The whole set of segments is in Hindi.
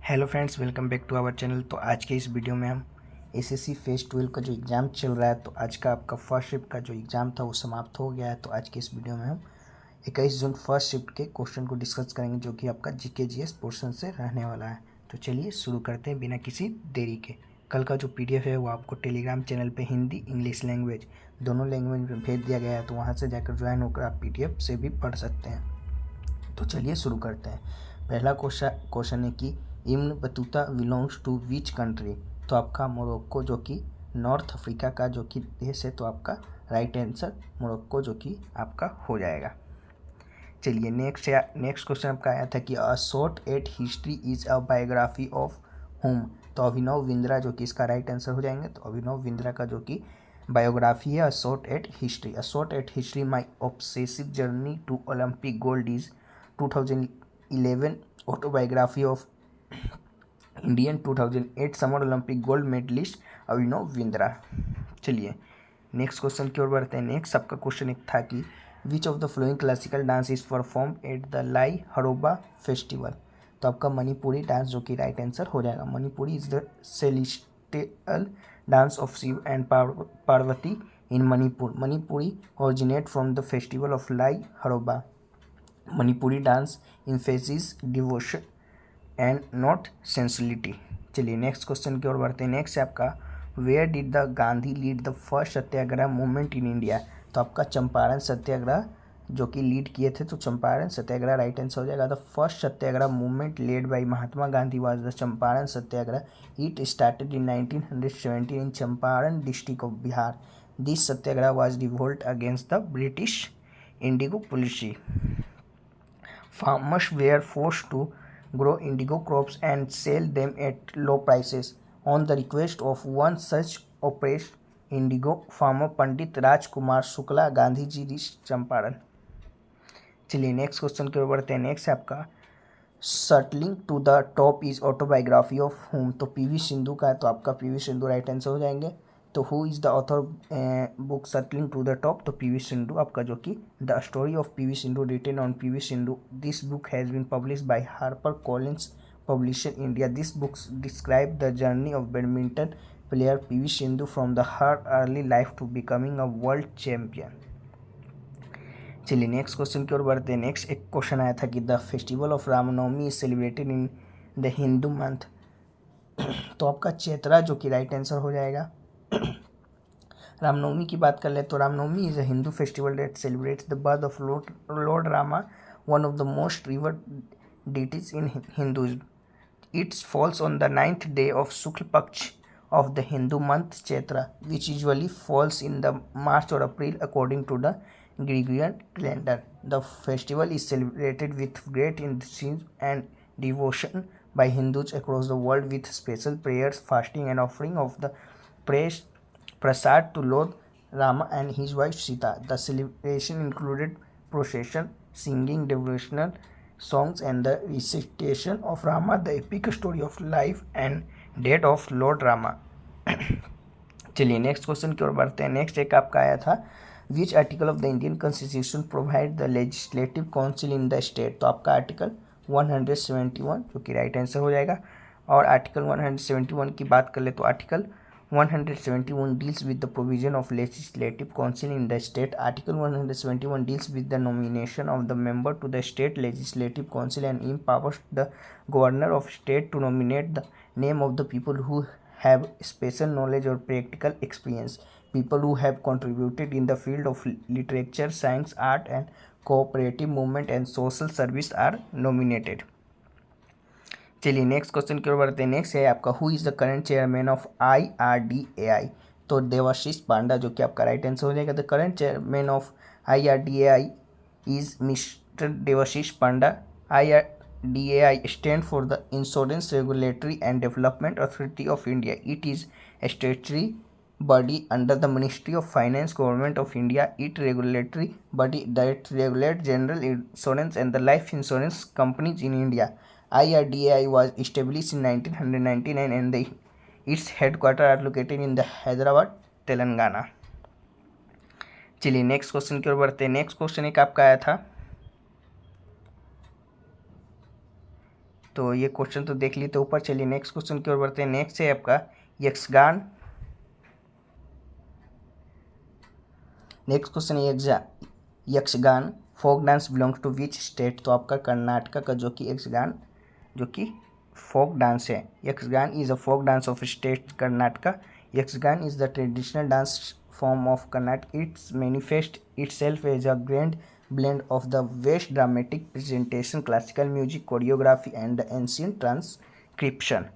Hello friends, welcome back to our channel. तो आज के इस वीडियो में हम एसएससी फेज 12 का जो एग्ज़ाम चल रहा है, तो आज का आपका फर्स्ट शिफ्ट का जो एग्ज़ाम था वो समाप्त हो गया है। तो आज के इस वीडियो में हम 21 जून फर्स्ट शिफ्ट के क्वेश्चन को डिस्कस करेंगे, जो कि आपका जीके जीएस पोर्शन से रहने वाला है। तो चलिए शुरू करते हैं बिना किसी देरी के। कल का जो पीडीएफ है वो आपको टेलीग्राम चैनल पर हिंदी इंग्लिश लैंग्वेज दोनों लैंग्वेज में भेज दिया गया है, तो वहाँ से जाकर ज्वाइन होकर आप पीडीएफ से भी पढ़ सकते हैं। तो चलिए शुरू करते हैं। पहला क्वेश्चन है कि Ibn Battuta belongs to which country. तो आपका मोरक्को, जो कि नॉर्थ अफ्रीका का जो कि देश है, तो आपका राइट आंसर मोरक्को जो कि आपका हो जाएगा। चलिए नेक्स्ट क्वेश्चन आपका आया था कि अ shot at history is a biography of whom. तो अभिनव बिंद्रा जो कि इसका राइट आंसर हो जाएंगे। तो अभिनव बिंद्रा का जो कि बायोग्राफी है a shot at history. A shot at history my obsessive journey to Olympic gold is 2011 autobiography of Indian 2008 summer Olympic gold medallist Abhinav Bindra. चलिए नेक्स्ट क्वेश्चन की ओर बढ़ते हैं। नेक्स्ट आपका क्वेश्चन एक था कि which of the flowing classical dance is perform at the लाई हरोबा फेस्टिवल। तो आपका मणिपुरी डांस जो कि राइट आंसर हो जाएगा। Manipuri is the celestial dance of Shiva and Parvati in Manipur. Manipuri originate from the festival of Lai Haraoba. Manipuri dance emphasis devotion and not sensuality. चलिए नेक्स्ट क्वेश्चन की ओर बढ़ते हैं। नेक्स्ट है आपका where did the Gandhi lead the first Satyagraha movement in India. तो आपका चंपारण सत्याग्रह जो कि लीड किए थे, तो चंपारण सत्याग्रह राइट आंसर हो जाएगा। The first Satyagraha movement led by Mahatma Gandhi was the Champaran Satyagraha. It started in 1917 in Champaran district of Bihar. This Satyagraha was revolt against the British Indigo policy. Farmers were forced to grow indigo crops and sell them at low prices. On the request of one such oppressed indigo farmer, Pandit Rajkumar Shukla, Gandhi ji reached Champaran. चलिए नेक्स्ट क्वेश्चन की ओर बढ़ते हैं। नेक्स्ट है आपका shuttling to the top is autobiography of whom. तो पीवी सिंधु का है, तो आपका पीवी सिंधु राइट आंसर हो जाएंगे। तो who is the author book shuttling to the top. तो पीवी सिंधु आपका जो कि the story of PV Sindhu written on PV Sindhu. This book has been publish by Harper Collins publisher India. This books describe the journey of badminton player PV Sindhu from the her early life to becoming a world champion. चलिए नेक्स्ट क्वेश्चन की ओर बढ़ते हैं। नेक्स्ट एक क्वेश्चन आया था कि the festival of Ramnavami is celebrated in the Hindu month. तो आपका चैत्रा जो कि राइट आंसर हो जाएगा। रामनवमी की बात कर ले तो Ramnavami is a Hindu festival that celebrates the birth of Lord Rama, one of the most revered deities in Hinduism. It falls on the 9th day of Shukla Paksh of the Hindu month Chaitra, which usually falls in the March or April according to the Gregorian calendar. The festival is celebrated with great enthusiasm and devotion by Hindus across the world, with special prayers, fasting, and offering of the praise prasad to Lord Rama and his wife Sita. The celebration included procession, singing devotional songs, and the recitation of Rama, the epic story of life and death of Lord Rama. चलिए नेक्स्ट क्वेश्चन की ओर बढ़ते हैं। नेक्स्ट एक आपका आया था which article of the Indian constitution provide the legislative council in the state. तो आपका आर्टिकल 171 जो कि राइट आंसर हो जाएगा। और आर्टिकल 171 की बात कर ले तो article 171 deals with the provision of legislative council in the state. Article 171 deals with the nomination of the member to the state legislative council and empowers the governor of state to nominate the name of the people who have special knowledge or practical experience. People who have contributed in the field of literature, science, art, and cooperative movement and social service are nominated. चलिए नेक्स्ट क्वेश्चन की ओर बढ़ते हैं। नेक्स्ट है आपका who is the current chairman of IRDAI। तो देवाशीष पांडा जो कि आपका राइट आंसर हो जाएगा। The current chairman of IRDAI is mister Devashish Panda. IRDAI stand for the insurance regulatory and development authority of India. It is a statutory body under the Ministry of Finance, Government of India. It regulatory body that regulates general insurance and the life insurance companies in India. IRDAI was established in 1999 and its headquarters are located in the Hyderabad, Telangana. चलिए नेक्स्ट क्वेश्चन की ओर बढ़ते हैं। नेक्स्ट क्वेश्चन एक आपका आया था तो ये क्वेश्चन तो देख लिए तो ऊपर। चलिए नेक्स्ट क्वेश्चन की ओर बढ़ते हैं। नेक्स्ट है आपका यक्षगान। नेक्स्ट क्वेश्चन है Yakshagana folk dance belongs to which state. तो आपका कर्नाटका का जो कि यक्षगान जो कि फोक डांस है। Yakshagana is a folk dance of state Karnataka. Yakshagana is the traditional dance form of Karnataka. It's manifest itself as a grand blend of the West dramatic presentation, classical music, choreography and the ancient transcription.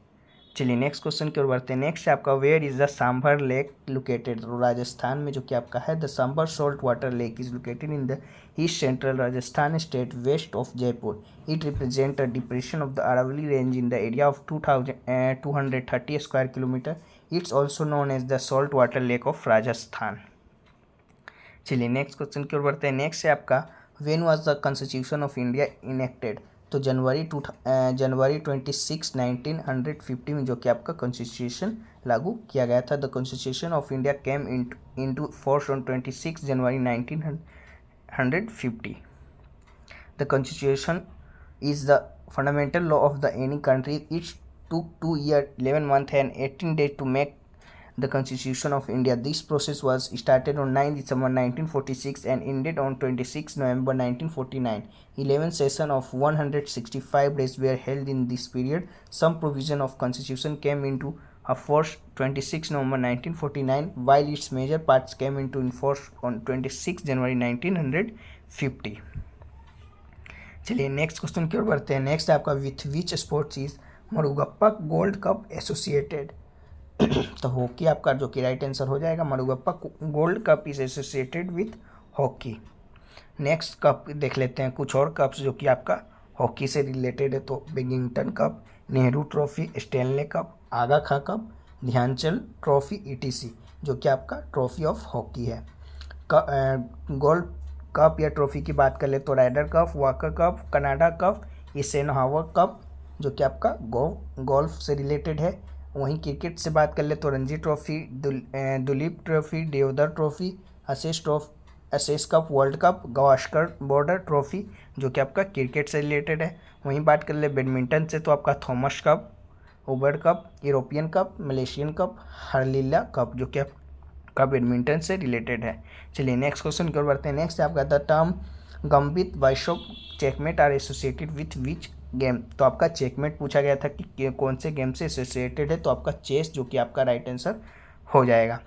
चलिए नेक्स्ट क्वेश्चन की ओर बढ़ते हैं। नेक्स्ट है आपका where is the Sambhar lake located. तो राजस्थान में जो कि आपका है the Sambhar salt water lake is located in the east central Rajasthan state west of Jaipur. It represent a depression of the Aravalli range in the area of 2230 square kilometre. It's also known as the salt water lake of Rajasthan. चलिए नेक्स्ट क्वेश्चन की ओर बढ़ते हैं। नेक्स्ट है आपका when was the constitution of India enacted. तो जनवरी 26 1950 में जो कि आपका कॉन्स्टिट्यूशन लागू किया गया था। The constitution of India came into force on 26 January 1950। The constitution is the fundamental law of the any country. It's took 2 years, 11 months and 18 days to make the Constitution of India. This process was started on 9 December 1946 and ended on 26 November 1949. 11 sessions of 165 days were held in this period. Some provision of Constitution came into force 26 November 1949, while its major parts came into force on 26 January 1950. चलिए नेक्स्ट क्वेश्चन की ओर बढ़ते हैं। नेक्स्ट आपका with which sports is Murugappa gold cup associated. तो हॉकी आपका जो कि राइट आंसर हो जाएगा। Murugappa gold cup is associated with hockey. Next cup देख लेते हैं कुछ और कप्स जो कि आपका हॉकी से रिलेटेड है। तो badminton cup, Nehru trophy, Stanley cup, Aga Khan cup, Dhyan Chand trophy ETC जो कि आपका ट्रॉफी ऑफ हॉकी है। गोल्ड कप या ट्रॉफी की बात कर ले तो Ryder cup, Walker cup, Canada cup, Eisenhower cup जो कि आपका गोल्फ से रिलेटेड है। वहीं क्रिकेट से बात कर ले तो Ranji trophy, Duleep trophy, Deodhar trophy, Ashes cup, world cup, Gavaskar Border trophy जो कि आपका क्रिकेट से रिलेटेड है। वहीं बात कर ले बैडमिंटन से तो आपका Thomas cup, Uber cup, European cup, Malaysian cup, Harilela cup जो कि आपका बैडमिंटन से रिलेटेड है। चलिए नेक्स्ट क्वेश्चन की ओर बढ़ते हैं। नेक्स्ट आपका the term gambit bishop checkmate are associated with which game. तो आपका चेकमेट पूछा गया था कि कौन से गेम से एसोसिएटेड है। तो आपका चेस जो कि आपका राइट आंसर हो जाएगा।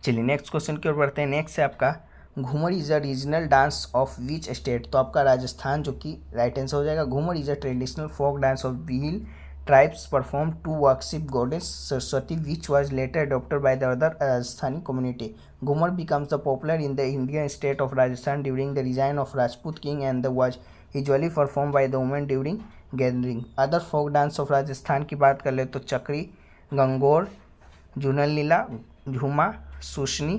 चलिए नेक्स्ट क्वेश्चन की ओर बढ़ते हैं। नेक्स्ट है आपका Ghoomar is a regional dance of which state. तो आपका राजस्थान जो कि राइट आंसर हो जाएगा। Ghoomar is a traditional folk dance of Bhil tribes performed to worship goddess Saraswati, which was later adopted by the other Rajasthani community. Ghumar becomes the popular in the Indian state of Rajasthan during the reign of Rajput king and was usually performed by the women during gathering. Other folk dance of Rajasthan की बात कर ले तो चक्री, गंगोर, जुनल लीला, झूमा, सुशनी,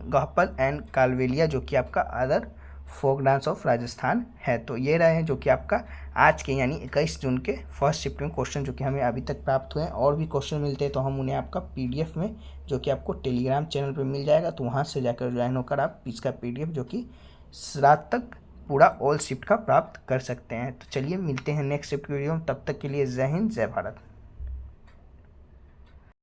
गहपल एंड कालवेलिया जो कि आपका other folk dance of Rajasthan है। तो ये रहे हैं जो कि आपका आज के यानी 21 जून के फर्स्ट शिफ्ट में क्वेश्चन जो कि हमें अभी तक प्राप्त हुए हैं। और भी क्वेश्चन मिलते हैं तो हम उन्हें आपका PDF में जो कि आपको टेलीग्राम चैनल पर मिल जाएगा। तो वहाँ से जाकर ज्वाइन होकर आप इसका PDF जो कि रात तक पूरा ऑल शिफ्ट का प्राप्त कर सकते हैं। तो चलिए मिलते हैं नेक्स्ट शिफ्ट वीडियो में। तब तक के लिए जय हिंद, जय भारत।